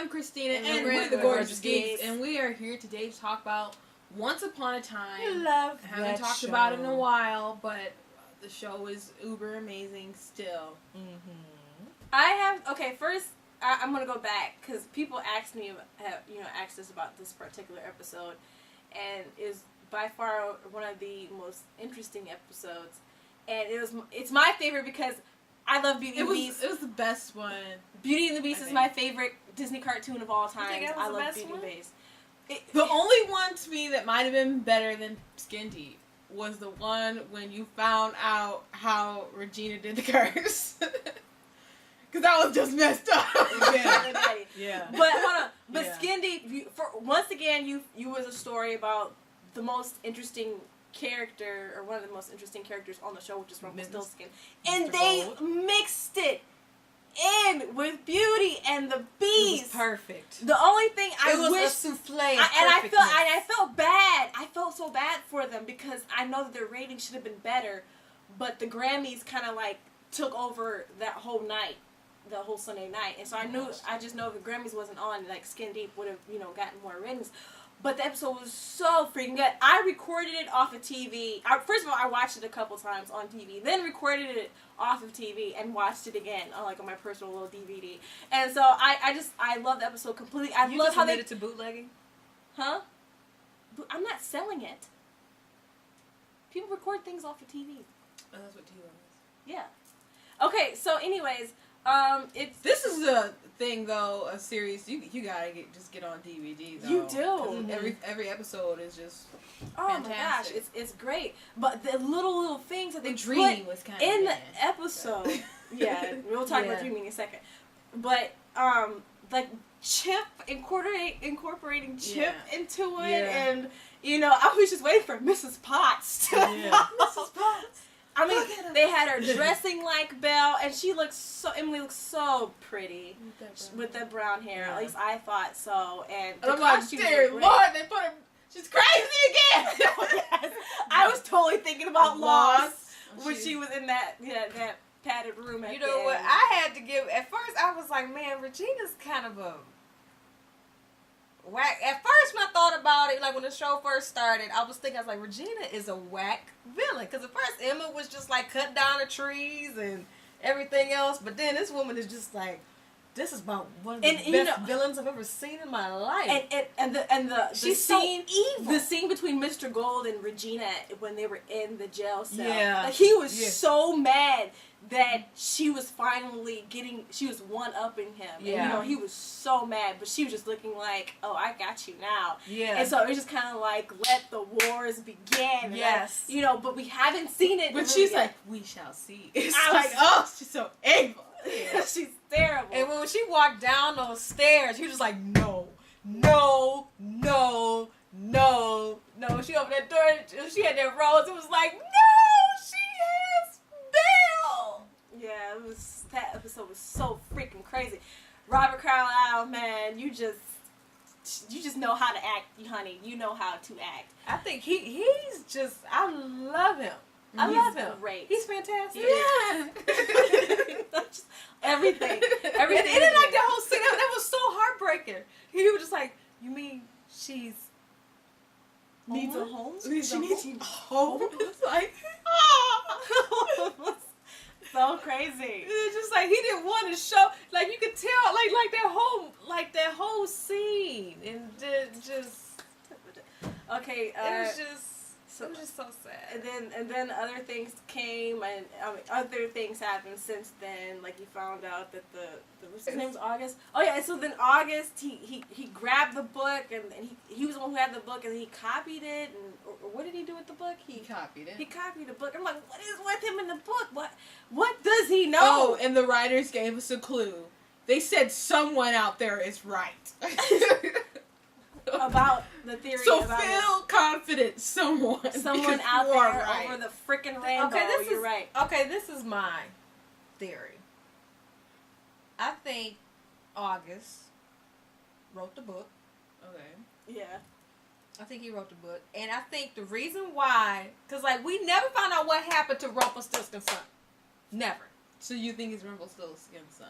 Christina, and we're the Gorgeous Geeks, Geeks, and we are here today to talk about Once Upon a Time. Love I haven't that talked show. about it in a while, but the show is uber amazing still. First, I'm gonna go back because people asked me, asked us about this particular episode, and is by far one of the most interesting episodes, and it's my favorite because I love Beauty and the Beast. It was the best one. Beauty and the Beast is my favorite Disney cartoon of all time. I love best Beauty and one? the Beast. The only one to me that might have been better than Skin Deep was the one when you found out how Regina did the curse. Because that was just messed up. Yeah. But hold on. But Yeah. Skin Deep, once again, you was a story about the most interesting character, or one of the most interesting characters on the show, which is Rumpelstiltskin. And they mixed it in with Beauty and the Beast. It was perfect. The only thing I wish... wish... a souffle of I felt bad. I felt so bad for them because I know that their rating should have been better, but the Grammys kind of like took over that whole night. The whole Sunday night, and so I just know if the Grammys wasn't on, like Skin Deep would have gotten more ratings. But the episode was so freaking good. I recorded it off of TV. First of all, I watched it a couple times on TV, then recorded it off of TV and watched it again on my personal little DVD. And so I love the episode completely. I love how they it to bootlegging. Huh? I'm not selling it. People record things off of TV. Oh, that's what TV is. Yeah. Okay. So, anyways. This is a thing though, a series you gotta get on DVD though. You do. Every episode is just fantastic. My gosh, it's great. But the little things that they Dreaming was kind of in the episode. Yeah, we'll talk about Dreaming in a second. But like Chip incorporating Chip into it, and I was just waiting for Mrs. Potts to Mrs. Potts. I mean, they had her dressing like Belle, and Emily looks so pretty with that brown hair. Yeah. At least I thought so. And I'm like, dear Lord, they put her. She's crazy again. Yes. I was totally thinking about Lost when she was in that padded room. At you know what? I had to give. At first, I was like, man, Regina's kind of a whack. At first, when I thought about it, like when the show first started, I was like, Regina is a whack villain. Because at first, Emma was just like cut down the trees and everything else. But then this woman is just like, this is about one of the best villains I've ever seen in my life. And she's so evil. The scene between Mr. Gold and Regina when they were in the jail cell. Yeah. Like, he was so mad that she was finally one-upping him. Yeah. And, he was so mad, but she was just looking like, oh, I got you now. Yeah. And so it was just kind of like, let the wars begin. Yes. But we haven't seen it. But she's like, we shall see. It's like, oh, she's so evil. Yeah. She's terrible. And when she walked down those stairs, he was just like, no. She opened that door, she had that rose, it was like, no, she has Belle. Yeah, that episode was so freaking crazy. Robert Carlyle, man, you just know how to act, honey. You know how to act. I think he's just, I love him. I love him. Great. He's fantastic. Yeah. Everything. And then like the whole scene, that was so heartbreaking. He was just like, you mean she's needs a home? She needs a home? It's like, so crazy. It's just like he didn't want to show, like you could tell, like that whole scene, and just okay. It was just so sad. And then other things came, and other things happened since then. Like, he found out that what's his name's August. Oh yeah, and so then August he grabbed the book, and he was the one who had the book, and he copied it. And or what did he do with the book? He copied it. He copied the book. I'm like, what is with him in the book? What does he know? Oh, and the writers gave us a clue. They said someone out there is right. About the theory. So about feel confident, someone out there right. over the freaking rainbow. Okay, You're right. Okay, this is my theory. I think August wrote the book. Okay. Yeah. I think he wrote the book, and I think the reason why, because like we never found out what happened to Rumpelstiltskin's son. Never. So you think it's Rumpelstiltskin's son,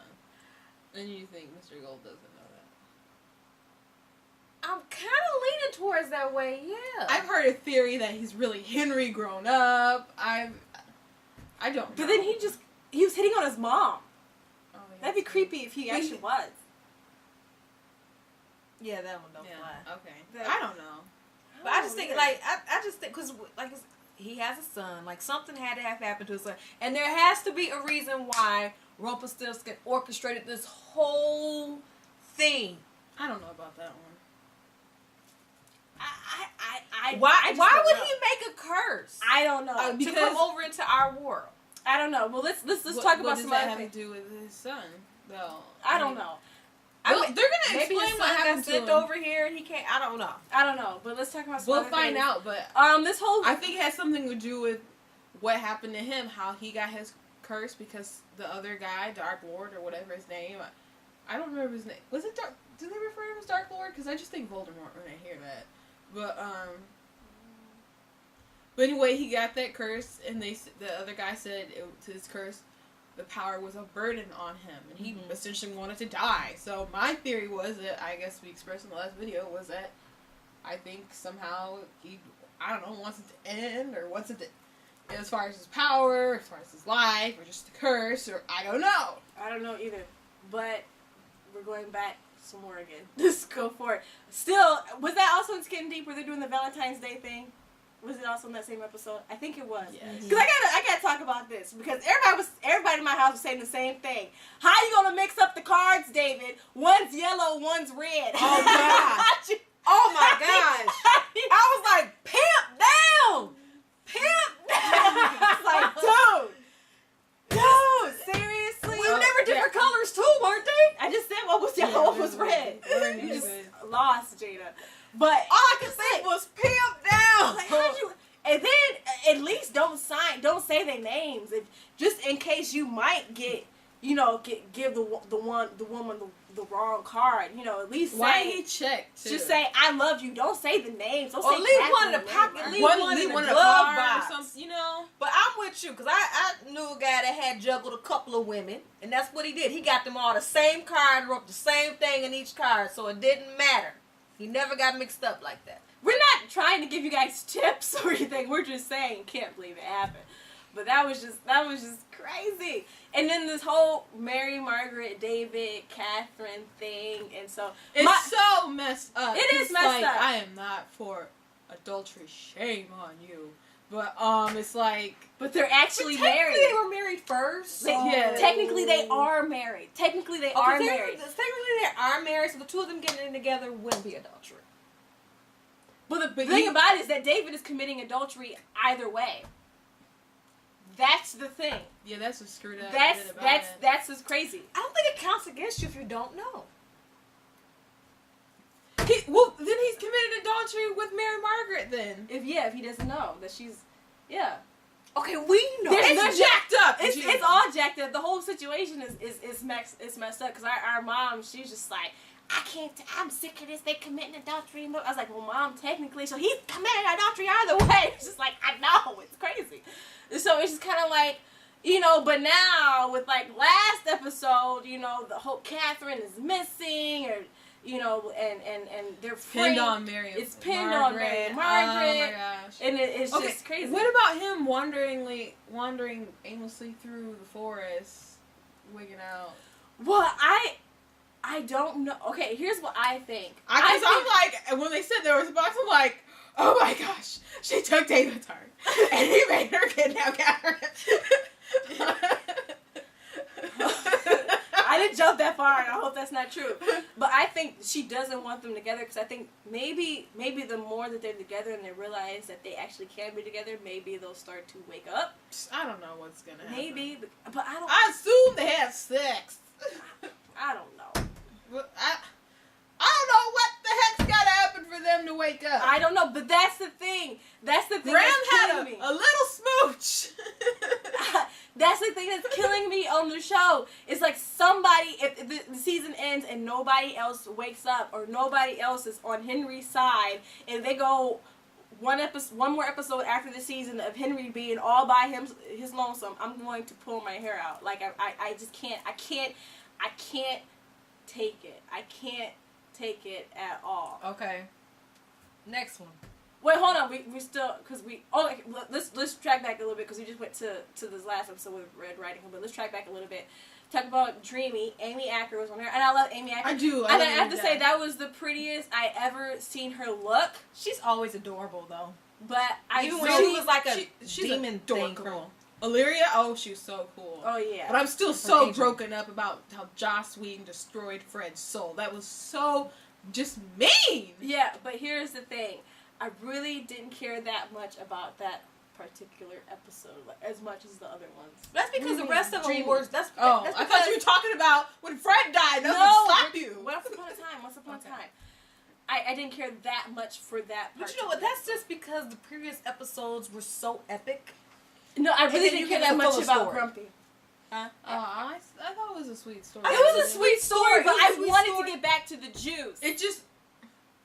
and you think Mr. Gold doesn't know that? I'm kind of leaning towards that way, yeah. I've heard a theory that he's really Henry grown up. I don't know. But then he was hitting on his mom. Oh, yeah, That'd be creepy if he actually was. Yeah, that one don't fly. Okay. I don't know. But I just think, like, I just think, because, like, he has a son. Like, something had to have happened to his son. And there has to be a reason why Rumpelstiltskin orchestrated this whole thing. I don't know about that one. Why would he make a curse? I don't know. To come over into our world. I don't know. Well, let's talk about some other things. What does that have to do with his son, though? I don't know. They're gonna maybe explain his what son happened got to sent him. over here and he can't. I don't know. But let's talk about some We'll other find things. out, but This whole I think it has something to do with what happened to him, how he got his curse because the other guy, Dark Lord or whatever his name, I don't remember his name. Was it Dark? Do they refer to him as Dark Lord? Because I just think Voldemort when I hear that. But anyway, he got that curse, and the other guy said his curse, the power was a burden on him, and he essentially wanted to die. So my theory was that, I guess we expressed in the last video, was that I think somehow he, I don't know, wants it to end, or wants it to, as far as his power, as far as his life, or just the curse, or I don't know. I don't know either. But we're going back some more again. Just go for it. Still, was that also in Skin Deep where they're doing the Valentine's Day thing? Was it also in that same episode? I think it was. Yes. Because I gotta talk about this because everybody in my house was saying the same thing. How you gonna mix up the cards, David? One's yellow, one's red. Oh God! Oh my gosh! I was like, pimp down, pimp down. It's like, dude, seriously? We were never different colors too, weren't they? I just said what was yellow, what was red. You just lost, Jada. But all I could say was pimp down. Like, how'd you? And then at least don't say their names, just in case you might give the woman the wrong card. At least Why say, he checked? Just say I love you. Don't say the names. Don't or say leave one in the Catherine's pocket. name. Leave one in the glove box. Or something, But I'm with you because I knew a guy that had juggled a couple of women, and that's what he did. He got them all the same card, wrote the same thing in each card, so it didn't matter. He never got mixed up like that. We're not trying to give you guys tips or anything. We're just saying, can't believe it happened. But that was just crazy. And then this whole Mary, Margaret, David, Catherine thing, and so it's so messed up. It is messed up. I am not for adultery. Shame on you. But it's like, but they're actually married. They were married first. Yeah. Technically, they are married. Technically, they are married. Technically, they are married. So the two of them getting in together wouldn't be adultery. But the thing about it is that David is committing adultery either way. That's the thing. Yeah, that's what's screwed up. That's what's crazy. I don't think it counts against you if you don't know. Then he's committed adultery with Mary Margaret. Then if he doesn't know that she's, Okay, we know. It's jacked up. It's all jacked up. The whole situation is messed up because our mom, she's just like, I'm sick of this. They committing adultery. I was like, well, Mom, technically, so he's committing adultery either way. It's just like, I know, it's crazy. So it's just kind of like, but now with like last episode, the whole Catherine is missing, or and they're pinned on Mary. It's pinned on Mary Margaret. Oh my gosh! And it's just crazy. What about him wandering aimlessly through the forest, wigging out? Well, I don't know. Okay, here's what I think. I'm like, when they said there was a box, I'm like, oh my gosh, she took David's heart and he made her kidnap Catherine. I didn't jump that far, and I hope that's not true. But I think she doesn't want them together because I think maybe the more that they're together and they realize that they actually can be together, maybe they'll start to wake up. I don't know what's gonna happen. Maybe, but I don't. I assume they have sex. I don't know. But I don't know what the heck's gotta happen for them to wake up. I don't know, but that's the thing. That's the thing. Graham that's had killing me. a little smooch. That's the thing that's killing me on the show. It's like somebody, if the season ends and nobody else wakes up or nobody else is on Henry's side, and they go one more episode after the season of Henry being all by his lonesome, I'm going to pull my hair out. Like I just can't. I can't take it. I can't take it at all. Okay. Next one. Wait, hold on. We still because we. Oh, okay, let's track back a little bit because we just went to this last episode with Red Riding Hood. But let's track back a little bit. Talk about Dreamy. Amy Acker was on there, and I love Amy Acker. I do. And I have to say that was the prettiest I ever seen her look. She's always adorable though. But Even when she was like a she's demon thing adorable. from. Illyria, oh, she was so cool. Oh yeah. But I'm still From so Angel. broken up about how Joss Whedon destroyed Fred's soul. That was so just mean. Yeah, but here's the thing. I really didn't care that much about that particular episode as much as the other ones. That's because the rest of them Dreamy. were. That's Oh, that's I thought you were talking about when Fred died. That No, would slap you. Once upon a time. Once upon a Okay. time. I didn't care that much for that. But you know what? That's just because the previous episodes were so epic. No, I And really then didn't you care get that the much full about story. Grumpy. I thought it was a sweet story. It was a sweet story, but it was I a sweet wanted story. to get back to the juice. It just.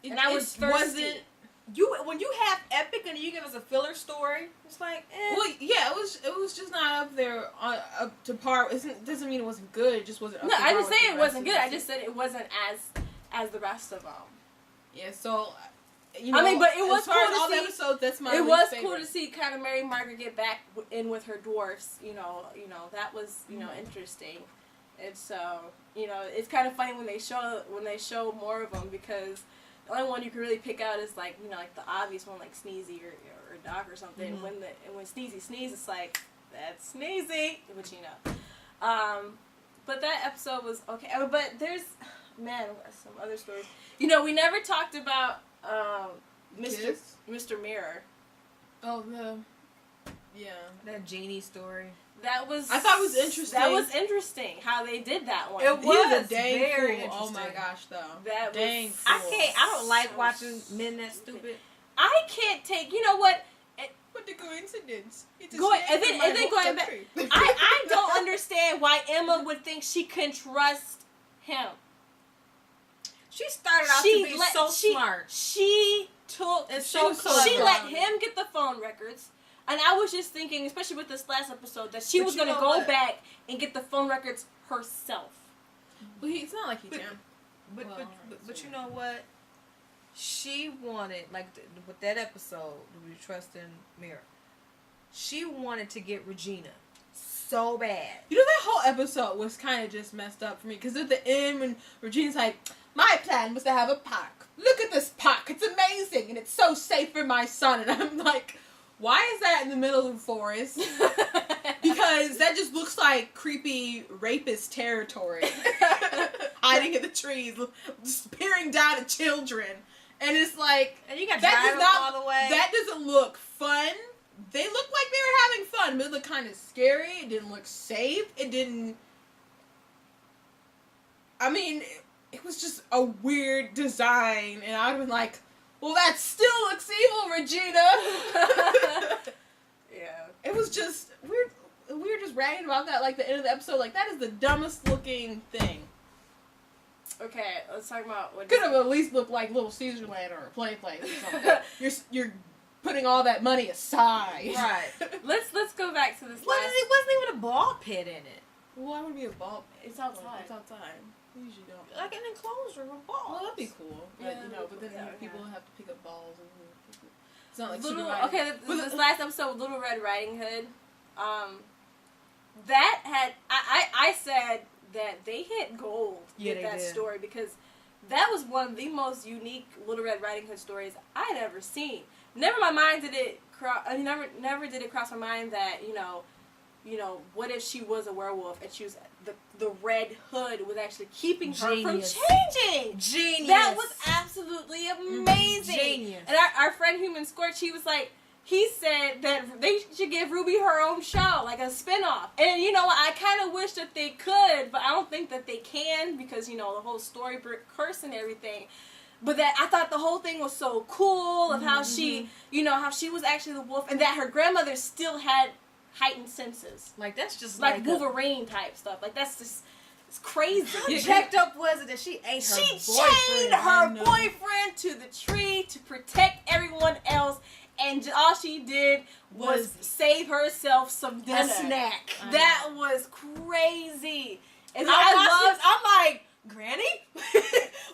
And I was thirsty. wasn't. When you have epic and you give us a filler story, it's like, Well, yeah, it was just not up there up to par. Doesn't mean it wasn't good. It just wasn't. Up No, to I par didn't with say the it rest wasn't of good. the I just said it wasn't as the rest of them. Yeah, so. You know, I mean, but it was as far cool as to all the see- episodes. That's my. It least was favorite. cool to see kind of Mary Margaret get back in with her dwarfs. You know that was interesting, and so it's kind of funny when they show more of them because the only one you can really pick out is like like the obvious one like Sneezy or Doc or something. Mhm. When Sneezy sneezes, it's like that's Sneezy, which but that episode was okay. But there's some other stories. We never talked about Mr. Mirror. Oh, yeah. that Genie story. That was. I thought it was interesting. That was interesting how they did that one. It He was a was dang very fool. Oh my interesting. gosh, though. That was dang so- fool. I don't like so watching men that stupid. I can't take. You know what? What the coincidence? It's a Going- snake and then- in my and then whole going back- country. I don't understand why Emma would think she can trust him. She started out to be so smart. She took. And she so was clever. She let him get the phone records. And I was just thinking, especially with this last episode, that she But was you going to know go what? back and get the phone records herself. Well, it's not like he But- can. But, Well, but you know what? She wanted, like, with that episode, We Trust in Mirror, she wanted to get Regina so bad. You know, that whole episode was kind of just messed up for me. Because at the end, when Regina's like, my plan was to have a park. Look at this park. It's amazing. And it's so safe for my son. And I'm like, why is that in the middle of the forest? Because that just looks like creepy rapist territory. Hiding in the trees, just peering down at children. And it's like, And you got that driving does not, all the way. that doesn't look fun. They looked like they were having fun, but it looked kind of scary. It didn't look safe. It didn't... I mean, it was just a weird design, and I would have been like, well, that still looks evil, Regina! Yeah. It was just weird. We were just ranting about that, like, the end of the episode. Like, that is the dumbest looking thing. Okay, let's talk about what Could have at least looked like Little Caesarland or a play place or something. You're putting all that money aside. Right. Let's go back to this Well, last. it wasn't even a ball pit in it. Why would it be a ball? It's outside. It's outside. We usually don't. Like an enclosure of balls. Well, that'd be cool. But, Yeah, but then yeah, people okay. have to pick up balls. And it's not like Little, Super Mario. okay, But this last episode with Little Red Riding Hood, that had I said that they hit gold Yeah, with they that did. story because that was one of the most unique Little Red Riding Hood stories I'd ever seen. Never my mind did it never did it cross my mind that what if she was a werewolf and she was the red hood was actually keeping her Genius. from changing. Genius. That was absolutely amazing. Genius. And our friend Human Scorch, he said that they should give Ruby her own show, like a spinoff. And I kind of wish that they could, but I don't think that they can because the whole Storybrooke curse and everything. But that I thought the whole thing was so cool of how she, how she was actually the wolf, and that her grandmother still had heightened senses, Like, that's just like Wolverine type stuff. Like that's just it's crazy. How checked up was it that she ate her She boyfriend? chained her boyfriend to the tree to protect everyone else, and all she did was save herself some dinner. A snack. That was crazy. And I'm like, Granny?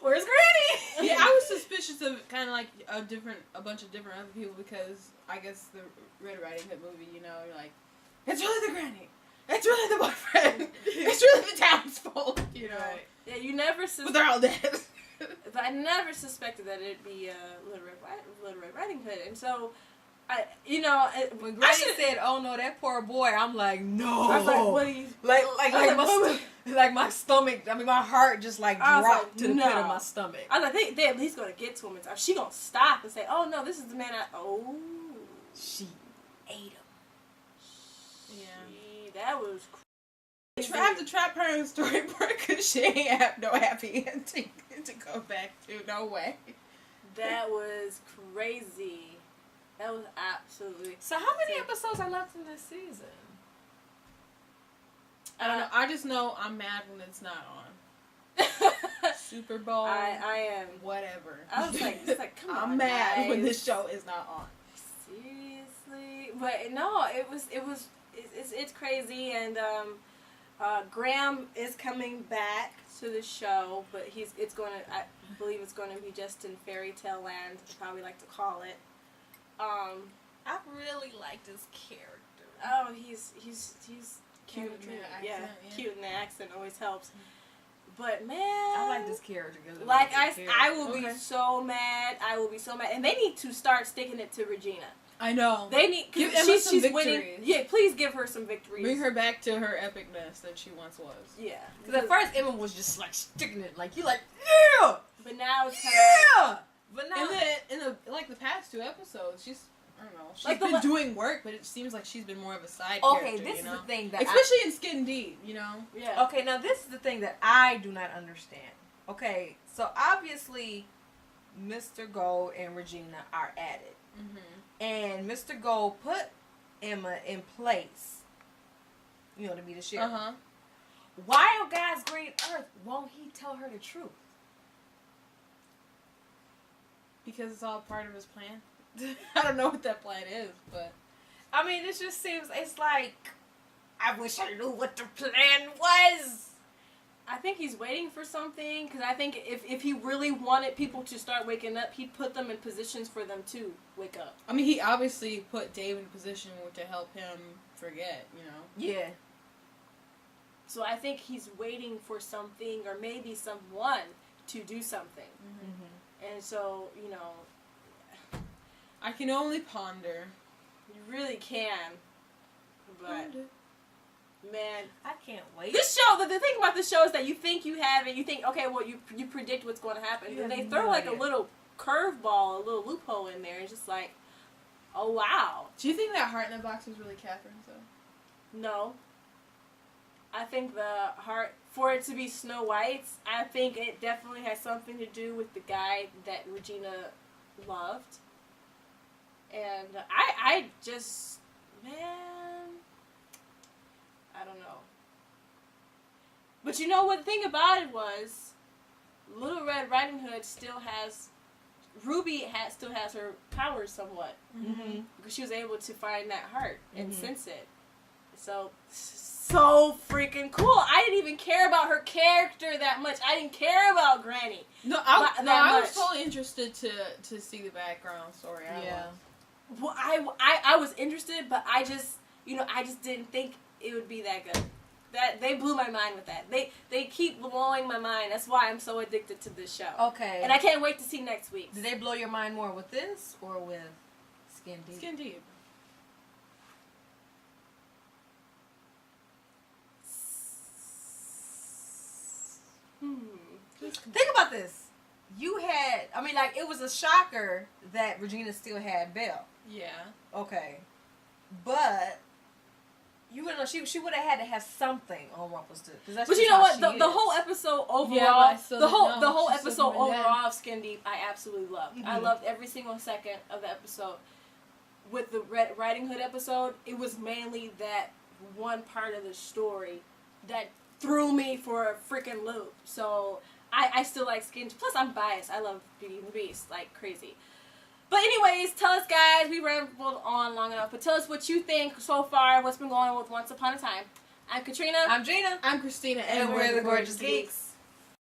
Where's Granny? Yeah, I was suspicious of kind of like a bunch of different other people because I guess the Red Riding Hood movie, you know, you're like, it's really the granny. It's really the boyfriend. It's really the townsfolk, you know. Right. Yeah, you never. But they're all dead. But I never suspected that it'd be Little Red Riding Hood, and so, When Granny said, "Oh no, that poor boy," I'm like, "No." I was like, "What are you?" Like my stomach. I mean, my heart just like I was dropped like, to the no. pit of my stomach. I was like, they at least gonna get to him. She gonna stop and say, "Oh no, this is the man." She ate him. Yeah, that was. I have to trap her in the storyboard because she ain't have no happy ending to go back to. No way. That was crazy. That was absolutely. So how many episodes are left in this season? I don't know. I just know I'm mad when it's not on. Super Bowl. I am. Whatever. I was like, come on. I'm mad guys. when this show is not on. Seriously, but no, it's crazy, and Graham is coming back to the show, but I believe it's going to be just in fairy tale land, is how we like to call it. I really liked his character. Oh, he's cute. Cute in the accent, yeah. Cute in the accent always helps. But man, I like this character. Like I will be so mad. I will be so mad, and they need to start sticking it to Regina. I know. They need give Emma some she's victories. winning. Yeah, please give her some victories. Bring her back to her epicness that she once was. Yeah, because at first Emma was just like sticking it, like you like yeah. But now it's kind yeah. But now in the like the past 2 episodes, she's I don't know. She's like been doing work, but it seems like she's been more of a side okay, character. this you is know? the thing that especially in Skin Deep, you know. Yeah. Okay, now this is the thing that I do not understand. Okay, so obviously, Mr. Gold and Regina are at it. Mm-hmm. And Mr. Gold put Emma in place, you know, to be the sheriff. Uh-huh. Why on God's green earth won't he tell her the truth? Because it's all part of his plan. I don't know what that plan is, but I mean, it just seems, it's like, I wish I knew what the plan was. I think he's waiting for something, because I think if he really wanted people to start waking up, he'd put them in positions for them to wake up. I mean, he obviously put Dave in a position to help him forget, you know. Yeah. So I think he's waiting for something, or maybe someone, to do something. Mm-hmm. And so, you know, I can only ponder. You really can. But, man, I can't wait. This show, the thing about this show is that you think you have it, you think, okay, well, you predict what's going to happen. And they throw like a little curveball, a little loophole in there. It's just like, oh, wow. Do you think that heart in the box was really Catherine's, though? No. I think the heart, for it to be Snow White's, I think it definitely has something to do with the guy that Regina loved. And I just, man, I don't know. But you know what the thing about it was, Little Red Riding Hood still has, still has her powers somewhat. Mm-hmm. Because she was able to find that heart and sense it. So freaking cool. I didn't even care about her character that much. I didn't care about Granny. I was totally interested to see the background story. Well, I was interested, but I just didn't think it would be that good. That they blew my mind with that. They keep blowing my mind. That's why I'm so addicted to this show. Okay. And I can't wait to see next week. Did they blow your mind more with this or with Skin Deep? Skin Deep. Think about this. You had, I mean, like, it was a shocker that Regina still had Belle. Yeah. Okay. But you would know she would have had to have something on Rumpelstiltskin. But you know what? The whole episode overall, the whole episode overall of Skin Deep, I absolutely loved. Mm-hmm. I loved every single second of the episode. With the Red Riding Hood episode, it was mainly that one part of the story that threw me for a freaking loop. So I still like Skin Deep. Plus, I'm biased. I love Beauty and the Beast like crazy. But anyways, tell us, guys. We rambled on long enough. But tell us what you think so far. What's been going on with Once Upon a Time. I'm Katrina. I'm Gina. I'm Christina. And we're the Gorgeous Geeks.